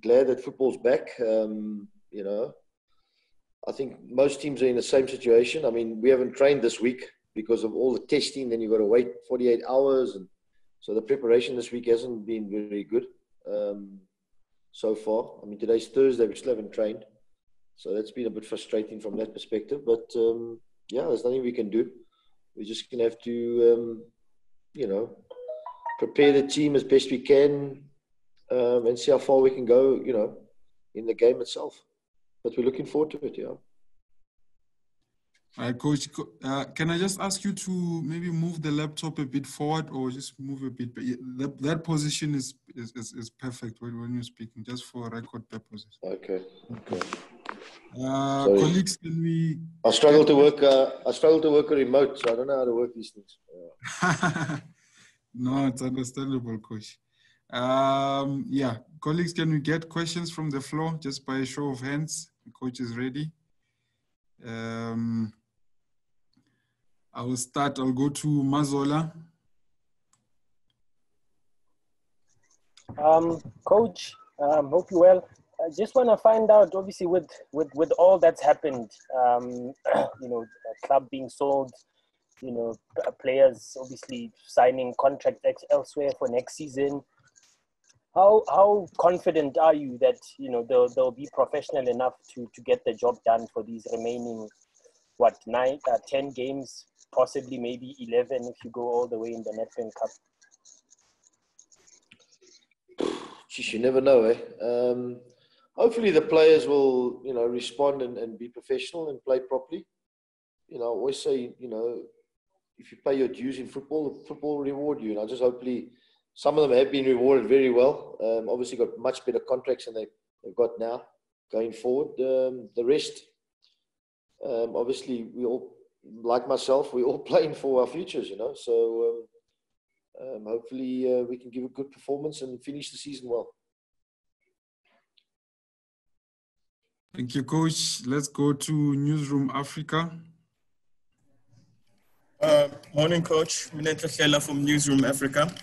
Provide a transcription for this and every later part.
glad that football's back. I think most teams are in the same situation. I mean, we haven't trained this week because of all the testing. Then you've got to wait 48 hours. And so the preparation this week hasn't been very good so far. I mean, today's Thursday. We still haven't trained. So that's been a bit frustrating from that perspective. But, there's nothing we can do. We're just going to have to, prepare the team as best we can and see how far we can go, in the game itself. But we're looking forward to it, yeah. All right, Coach, can I just ask you to maybe move the laptop a bit forward or just move a bit? That position is perfect when you're speaking, just for record purposes. Okay. Colleagues, can we... I struggle to work a remote, so I don't know how to work these things. No, it's understandable, Coach. Colleagues, can we get questions from the floor just by a show of hands? The coach is ready. I will start. I'll go to Mazola. Coach, hope you're well. I just want to find out, obviously, with all that's happened, a club being sold, players obviously signing contracts elsewhere for next season. How confident are you that they'll be professional enough to get the job done for these remaining 10 games, possibly maybe 11 if you go all the way in the Nedbank Cup? Geez, you never know, eh? Hopefully the players will, respond and be professional and play properly. I always say, if you pay your dues in football, football will reward you. And I just hopefully some of them have been rewarded very well. Obviously got much better contracts than they've got now going forward. The rest, obviously we all, like myself, we're all playing for our futures, So hopefully we can give a good performance and finish the season well. Thank you, Coach. Let's go to Newsroom Africa. Morning, Coach. Minentle Khela from Newsroom Africa.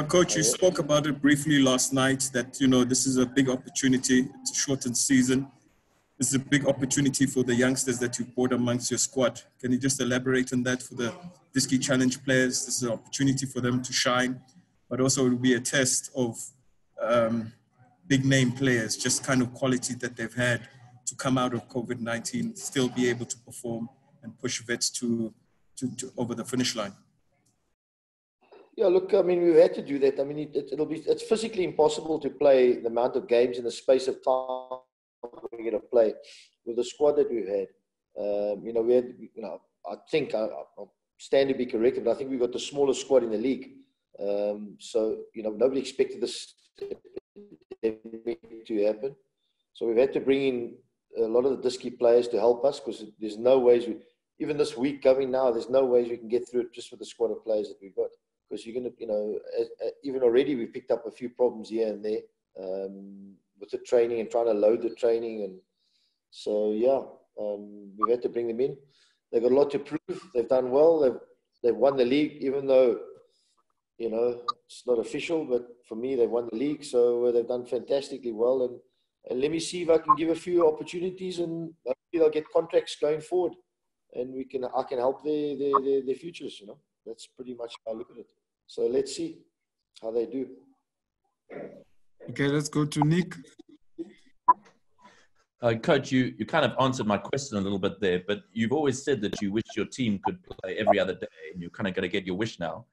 Coach, you spoke about it briefly last night that, this is a big opportunity. It's a shortened season. This is a big opportunity for the youngsters that you brought amongst your squad. Can you just elaborate on that for the Diski Challenge players? This is an opportunity for them to shine, but also it will be a test of big name players, just kind of quality that they've had to come out of COVID-19, still be able to perform and push vets to over the finish line. Yeah, look, I mean, we've had to do that. I mean, it's physically impossible to play the amount of games in the space of time we're going to play with the squad that we've had. We had, I think, I'll stand to be corrected, but I think we got the smallest squad in the league. Nobody expected this to happen. So we've had to bring in a lot of the Diski players to help us because there's no ways even this week coming now, there's no ways we can get through it just with the squad of players that we've got. Because you're going to, even already we picked up a few problems here and there with the training and trying to load the training. And so, we've had to bring them in. They've got a lot to prove. They've done well. They've won the league, even though, it's not official. But for me, they've won the league. So they've done fantastically well. And let me see if I can give a few opportunities and hopefully they'll get contracts going forward. And I can help their futures, That's pretty much how I look at it. So let's see how they do. Okay, let's go to Nick. Coach, you kind of answered my question a little bit there, but you've always said that you wish your team could play every other day, and you're kind of going to get your wish now.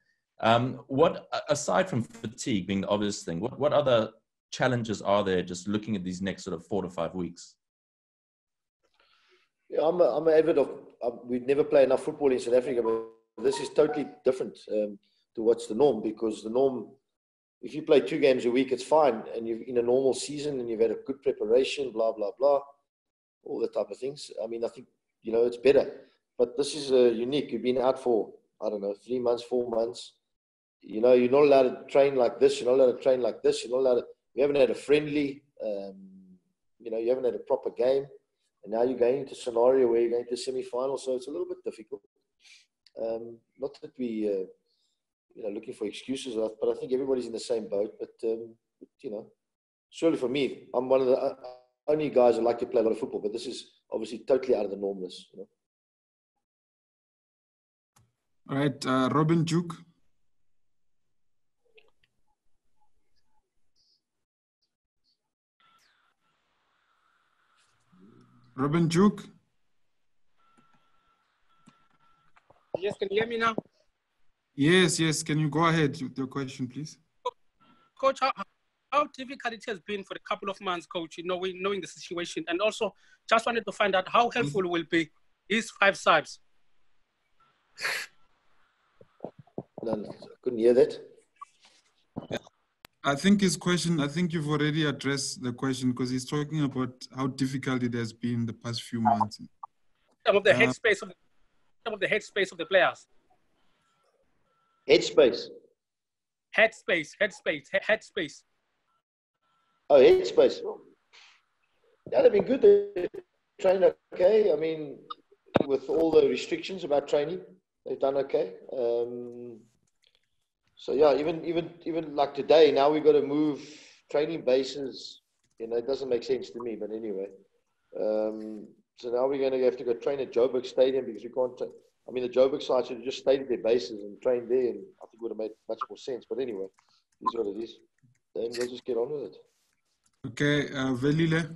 What, aside from fatigue being the obvious thing, what other challenges are there just looking at these next sort of 4 to 5 weeks? Yeah, I'm an avid of. We'd never play enough football in South Africa, but this is totally different to what's the norm, because the norm, if you play 2 games a week, it's fine, and you're in a normal season and you've had a good preparation, blah, blah, blah, all the type of things. I mean, I think, it's better. But this is unique. You've been out for, 3 months, 4 months. You're not allowed to train like this. You're not allowed to train like this. You're not allowed to, you haven't had a friendly, you haven't had a proper game. And now you're going into a scenario where you're going to semi-final, so it's a little bit difficult. Not that we, looking for excuses, but I think everybody's in the same boat. But surely for me, I'm one of the only guys that like to play a lot of football, but this is obviously totally out of the norm. This, you know. All right, Robin Duke. Robin Duke. Yes, can you hear me now? Yes, yes. Can you go ahead with your question, please? Coach, how difficult it has been for a couple of months, Coach, knowing the situation, and also just wanted to find out how helpful will be these 5 subs. No, I couldn't hear that. I think his question, I think you've already addressed the question because he's talking about how difficult it has been the past few months. Some of the headspace of the players. Headspace. Headspace. Oh, headspace. Yeah, they've been good. They trained okay. I mean, with all the restrictions about training, they've done okay. So yeah, even like today, now we've got to move training bases. You know, it doesn't make sense to me, but anyway. So now we're going to have to go train at Joburg Stadium because we can't. I mean, the Joburg side should have just stayed at their bases and trained there, and I think it would have made much more sense. But anyway, it is what it is. Then we'll just get on with it. Okay, Velile.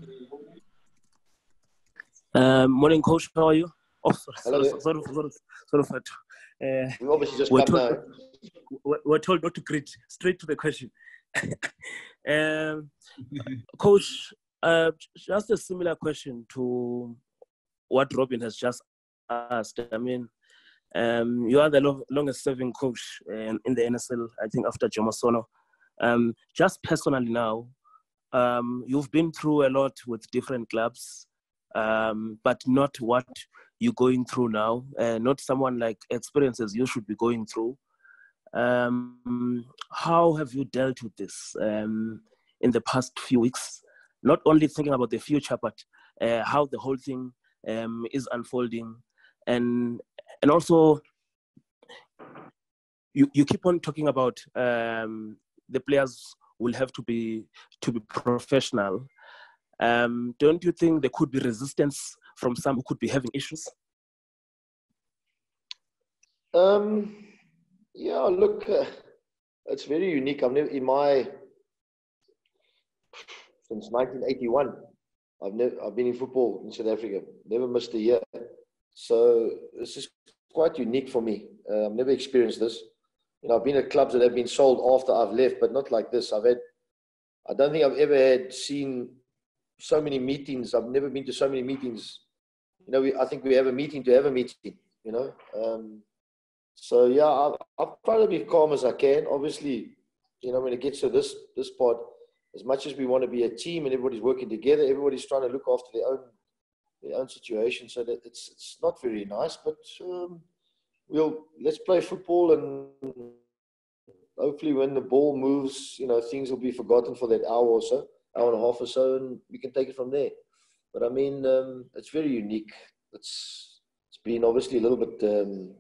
Morning, Coach. How are you? Oh, sorry. We obviously just come now. We're told not to greet. Straight to the question. Coach, just a similar question to what Robin has just asked. I mean, you are the longest-serving coach in the NSL, I think, after Jomo Sono. Just personally now, you've been through a lot with different clubs, but not what you're going through now. Not someone like experiences you should be going through. How have you dealt with this in the past few weeks? Not only thinking about the future, but how the whole thing is unfolding, and also you keep on talking about the players will have to be professional. Don't you think there could be resistance from some who could be having issues? Yeah, look, it's very unique. I've never since 1981. I've been in football in South Africa. Never missed a year. So this is quite unique for me. I've never experienced this. You know, I've been at clubs that have been sold after I've left, but not like this. I don't think I've ever seen so many meetings. I've never been to so many meetings. You know, I think we have a meeting to have a meeting, you know. So yeah, I'll try to be calm as I can. Obviously, you know, when it gets to this part, as much as we want to be a team and everybody's working together, everybody's trying to look after their own situation. So that it's not very nice, but let's play football, and hopefully when the ball moves, you know, things will be forgotten for that hour and a half or so, and we can take it from there. But I mean, it's very unique. It's been obviously a little bit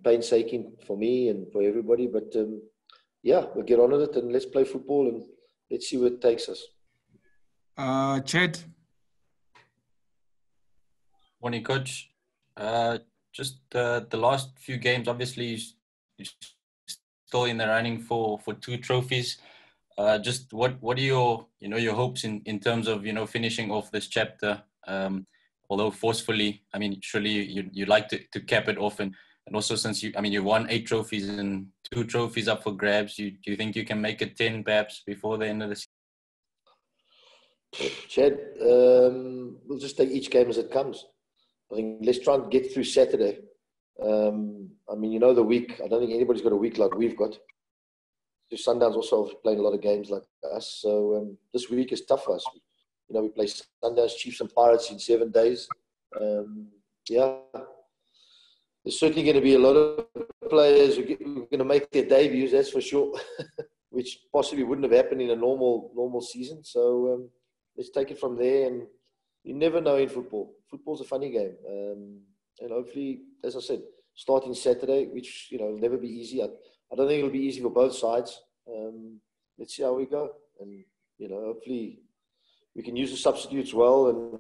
painstaking for me and for everybody, but yeah, we'll get on with it and let's play football and let's see where it takes us. Chad. Morning, Coach. Just the last few games, obviously, you're still in the running for 2 trophies. Just what are your hopes in terms of finishing off this chapter? Although forcefully, I mean, surely you'd like to cap it off, and also since you won 8 trophies and 2 trophies up for grabs, do you think you can make it 10 perhaps before the end of the season? Chad, we'll just take each game as it comes. I think let's try and get through Saturday. I mean, you know, the week, I don't think anybody's got a week like we've got. Sundowns also playing a lot of games like us. So this week is tough for us. You know, we play Sundowns, Chiefs and Pirates in 7 days. Yeah. There's certainly going to be a lot of players who are going to make their debuts, that's for sure, which possibly wouldn't have happened in a normal season. So let's take it from there. And you never know in football. Football's a funny game. And hopefully, as I said, starting Saturday, which, you know, will never be easy. I don't think it'll be easy for both sides. Let's see how we go. And, you know, hopefully we can use the substitutes well, and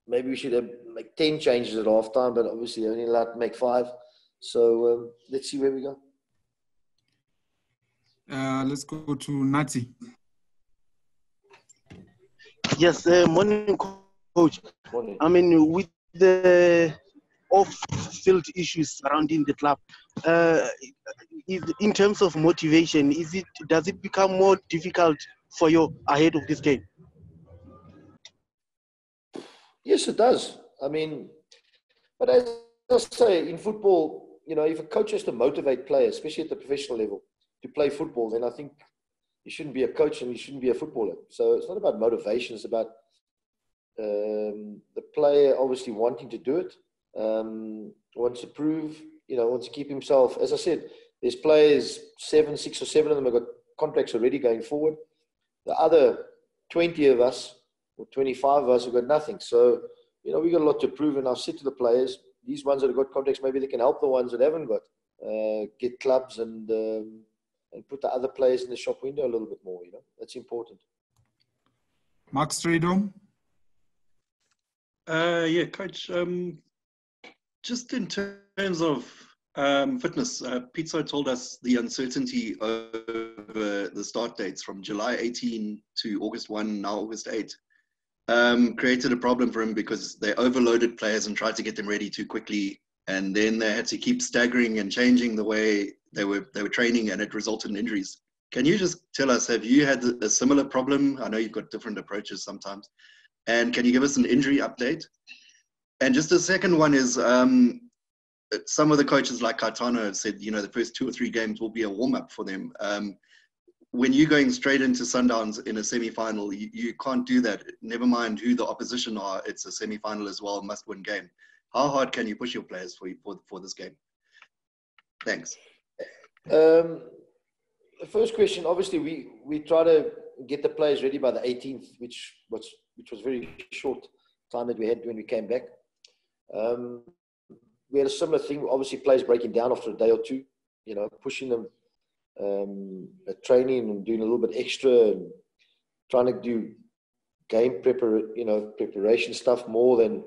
maybe we should have make 10 changes at halftime, but obviously only allowed to make 5. So let's see where we go. Let's go to Nati. Yes, morning, coach. Morning. I mean, with the off-field issues surrounding the club, in terms of motivation, does it become more difficult for you ahead of this game? Yes, it does. I mean, but as I say, in football, you know, if a coach has to motivate players, especially at the professional level, to play football, then I think you shouldn't be a coach and you shouldn't be a footballer. So it's not about motivation. It's about the player obviously wanting to do it, wants to prove, you know, wants to keep himself. As I said, there's players, 6 or 7 of them have got contracts already going forward. The other 20 of us, or 25 of us, have got nothing. So, you know, we've got a lot to prove. And I've said to the players, these ones that have got contracts, maybe they can help the ones that haven't got, get clubs and put the other players in the shop window a little bit more, you know. That's important. Mark Stradom. Yeah, Coach. Just in terms of fitness, Pizzo told us the uncertainty over the start dates from July 18 to August 1, now August 8, created a problem for him because they overloaded players and tried to get them ready too quickly, and then they had to keep staggering and changing the way they were training, and it resulted in injuries. Can you just tell us, have you had a similar problem? I know you've got different approaches sometimes. And can you give us an injury update? And just the second one is, some of the coaches like Caetano have said, you know, the first 2 or 3 games will be a warm-up for them. When you're going straight into Sundowns in a semi-final, you can't do that. Never mind who the opposition are, it's a semi-final as well, must-win game. How hard can you push your players for this game? Thanks. The first question, obviously, we try to get the players ready by the 18th, which was very short time that we had when we came back. We had a similar thing, obviously players breaking down after a day or 2, you know, pushing them at training and doing a little bit extra and trying to do game preparation stuff more than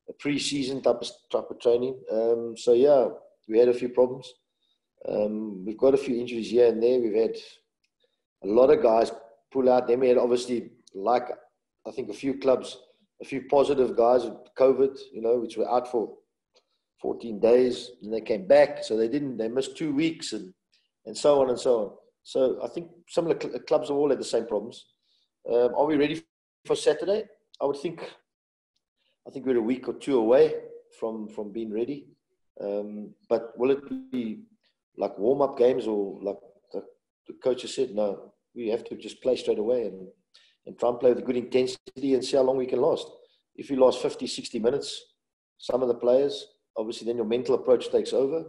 a pre-season type of training. So yeah, we had a few problems. We've got a few injuries here and there. We've had a lot of guys pull out. Then we had obviously, like I think a few clubs, a few positive guys with COVID, you know, which were out for 14 days, and they came back. So they missed 2 weeks and so on and so on. So I think some of the clubs have all had the same problems. Are we ready for Saturday? I think we're a week or 2 away from being ready. But will it be like warm-up games, or like the coach has said, no, we have to just play straight away and try and play with good intensity and see how long we can last. If you last 50, 60 minutes, some of the players, obviously then your mental approach takes over,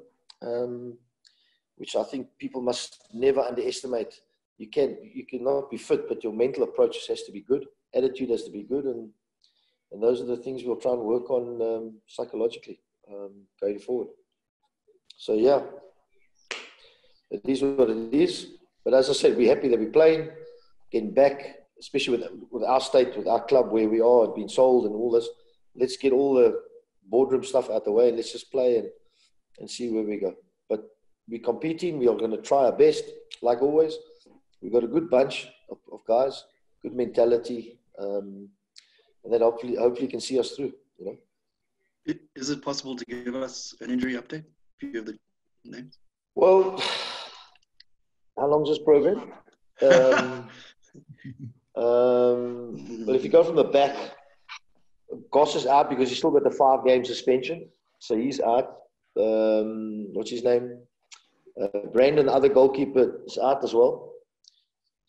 which I think people must never underestimate. You cannot be fit, but your mental approach has to be good. Attitude has to be good, and those are the things we'll try and work on psychologically going forward. So yeah, it is what it is. But as I said, we're happy that we're playing, getting back, especially with our state, with our club where we are, being sold and all this. Let's get all the boardroom stuff out the way and let's just play and see where we go. But we're competing. We are going to try our best, like always. We've got a good bunch of guys, good mentality, and that hopefully can see us through, you know. Is it possible to give us an injury update? If you have the names. Well, how long is this program? But if you go from the back, Goss is out because he's still got the 5-game suspension. So he's out. What's his name? Brandon, the other goalkeeper, is out as well.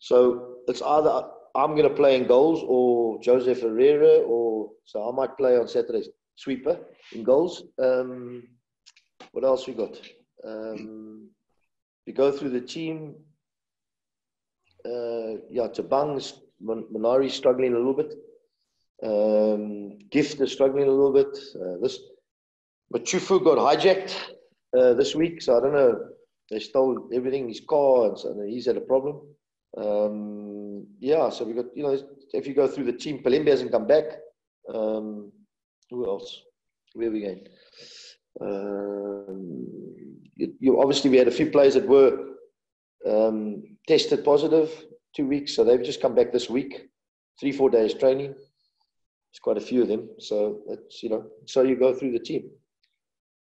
So it's either I'm going to play in goals or Joseph Herrera, so I might play on Saturday's sweeper in goals. What else we got? We go through the team. Tabang, Minari struggling a little bit. Gift is struggling a little bit. Machufu got hijacked this week, so I don't know. They stole everything, his car, and so he's had a problem. yeah, so we got, if you go through the team, Palembe hasn't come back. Who else? Where are we going? Obviously, we had a few players that were tested positive 2 weeks, so they've just come back this week. 3-4 days training. There's quite a few of them, so that's so you go through the team.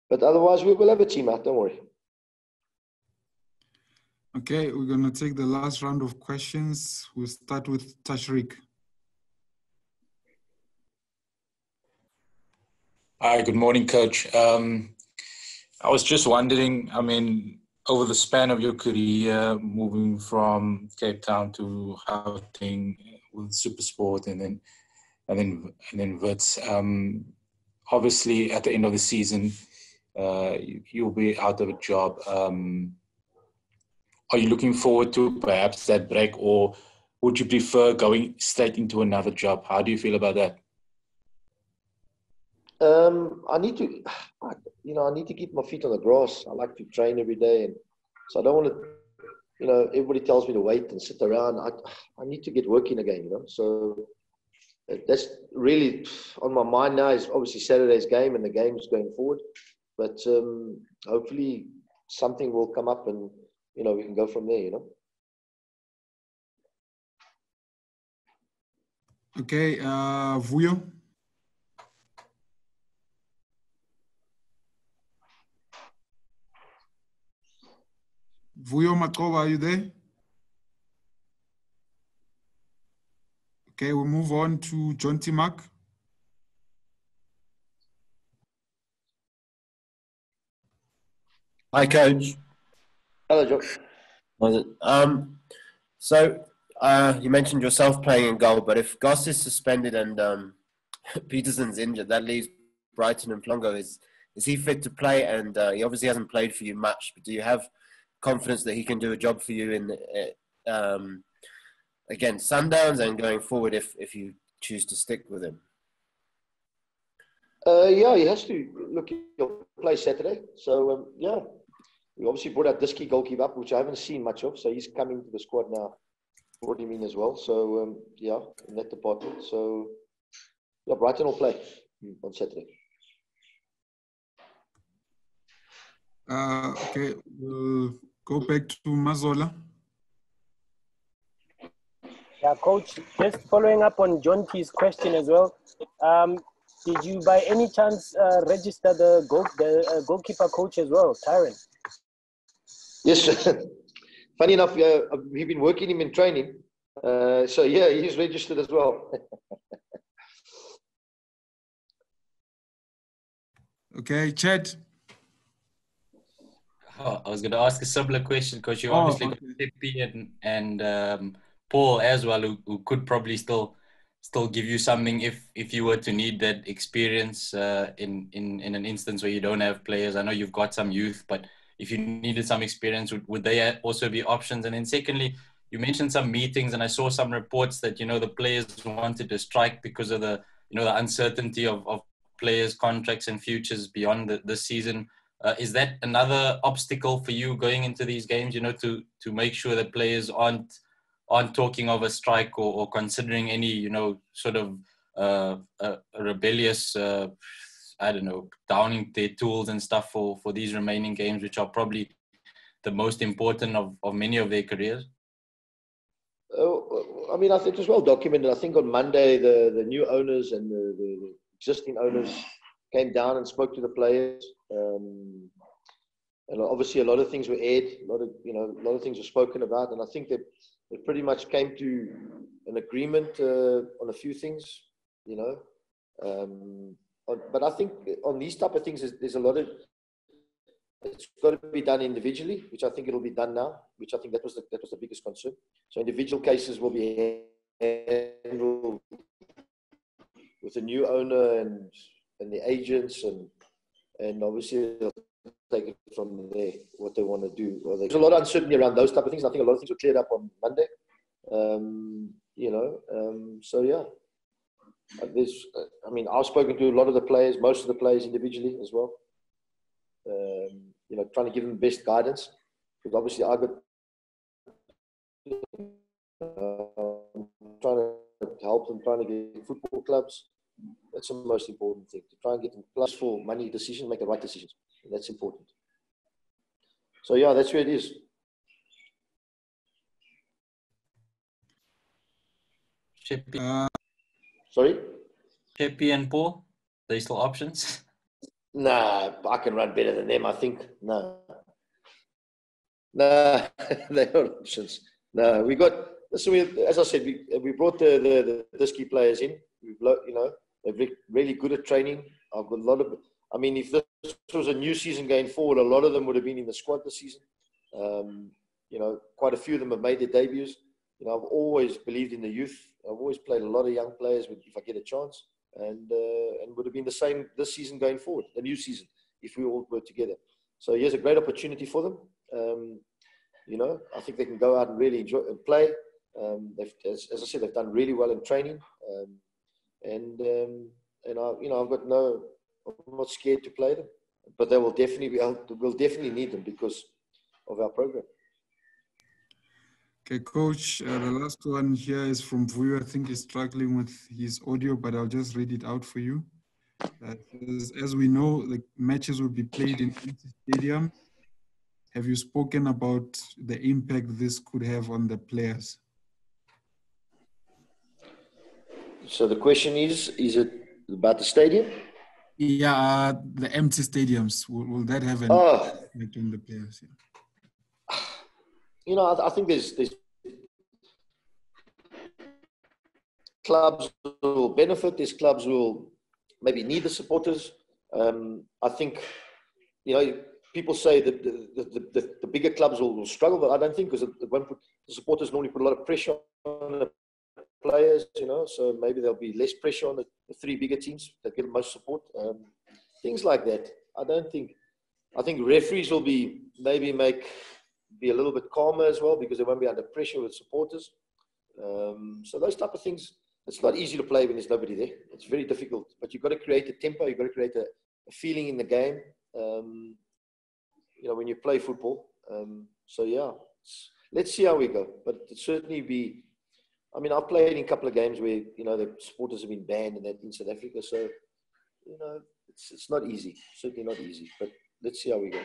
But otherwise, we will have a team out. Don't worry. Okay, we're gonna take the last round of questions. We'll start with Tashrik. Hi, good morning, Coach. I was just wondering, I mean, over the span of your career, moving from Cape Town to Gauteng with SuperSport and then Wits, obviously at the end of the season, you'll be out of a job. Are you looking forward to perhaps that break, or would you prefer going straight into another job? How do you feel about that? I need to, I need to keep my feet on the grass. I like to train every day, and so I don't want to, everybody tells me to wait and sit around. I need to get working again, So that's really on my mind now. Is obviously Saturday's game and the games going forward, but hopefully something will come up and we can go from there. Okay, Vuyo. Vuyo Matrova, are you there? Okay, we'll move on to John Timak. Hi, Coach. Hello, Josh. So you mentioned yourself playing in goal, but if Goss is suspended and Peterson's injured, that leaves Brighton and Plongo. Is he fit to play? And he obviously hasn't played for you much, but do you have confidence that he can do a job for you in against Sundowns and going forward if you choose to stick with him? Yeah, he has to. Look, he'll play Saturday. So, yeah. We obviously brought out Diski goalkeeper up, which I haven't seen much of. So he's coming to the squad now. Brought him in as well. So, yeah, in that department. So, yeah, Brighton will play on Saturday. Okay, we'll go back to Mazola. Yeah, Coach, just following up on John T's question as well. Did you by any chance register the goalkeeper coach as well, Tyron? Yes. Funny enough, we've been working him in training. So, yeah, he's registered as well. Okay, Chad. Oh, I was going to ask a similar question because you obviously got Tippy and Paul as well, who could probably still give you something if you were to need that experience in an instance where you don't have players. I know you've got some youth, but if you needed some experience, would they also be options? And then secondly, you mentioned some meetings, and I saw some reports that the players wanted to strike because of the the uncertainty of players' contracts and futures beyond the season. Is that another obstacle for you going into these games? To make sure that players aren't talking of a strike or considering any sort of a rebellious downing their tools and stuff for these remaining games, which are probably the most important of many of their careers? I mean, I think it was well documented. I think on Monday, the new owners and the existing owners came down and spoke to the players. And obviously, a lot of things were aired. A lot of things were spoken about. And I think that they pretty much came to an agreement on a few things, But I think on these type of things, there's a lot of. It's got to be done individually, which I think it'll be done now. Which I think that was the biggest concern. So individual cases will be handled with the new owner and the agents and obviously they'll take it from there what they want to do. There's a lot of uncertainty around those type of things. I think a lot of things were cleared up on Monday. So yeah. I've spoken to a lot of the players, most of the players individually as well. Trying to give them the best guidance because obviously I got help them trying to get football clubs. That's the most important thing, to try and get them plus for money decisions, make the right decisions. And that's important. So yeah, that's where it is. Sorry? Chippy and Paul, they still options? Nah, I can run better than them, I think. No. Nah, they're not options. No, we got, listen, as I said, we brought the Disky players in. They're really good at training. I've got a lot of, I mean, if this was a new season going forward, a lot of them would have been in the squad this season. Quite a few of them have made their debuts. I've always believed in the youth. I've always played a lot of young players if I get a chance, and would have been the same this season going forward, the new season, if we all were together. So here's a great opportunity for them. I think they can go out and really enjoy and play. As I said, they've done really well in training, I'm not scared to play them, but they will definitely we'll definitely need them because of our program. Okay, Coach, the last one here is from Vuyo. I think he's struggling with his audio, but I'll just read it out for you. As we know, the matches will be played in empty stadiums. Have you spoken about the impact this could have on the players? So the question is it about the stadium? Yeah, the empty stadiums. Will that have an impact on the players? Yeah. I think there's clubs who will benefit. There's clubs who will maybe need the supporters. I think, people say that the bigger clubs will struggle, but I don't think, because the supporters normally put a lot of pressure on the players, so maybe there'll be less pressure on the three bigger teams that get the most support. Things like that. I think referees will be a little bit calmer as well, because they won't be under pressure with supporters. So those type of things, it's not easy to play when there's nobody there. It's very difficult, but you've got to create a tempo. You've got to create a feeling in the game. When you play football. Let's see how we go. But it certainly I've played in a couple of games where, the supporters have been banned and that in South Africa. So, it's not easy. Certainly not easy. But let's see how we go.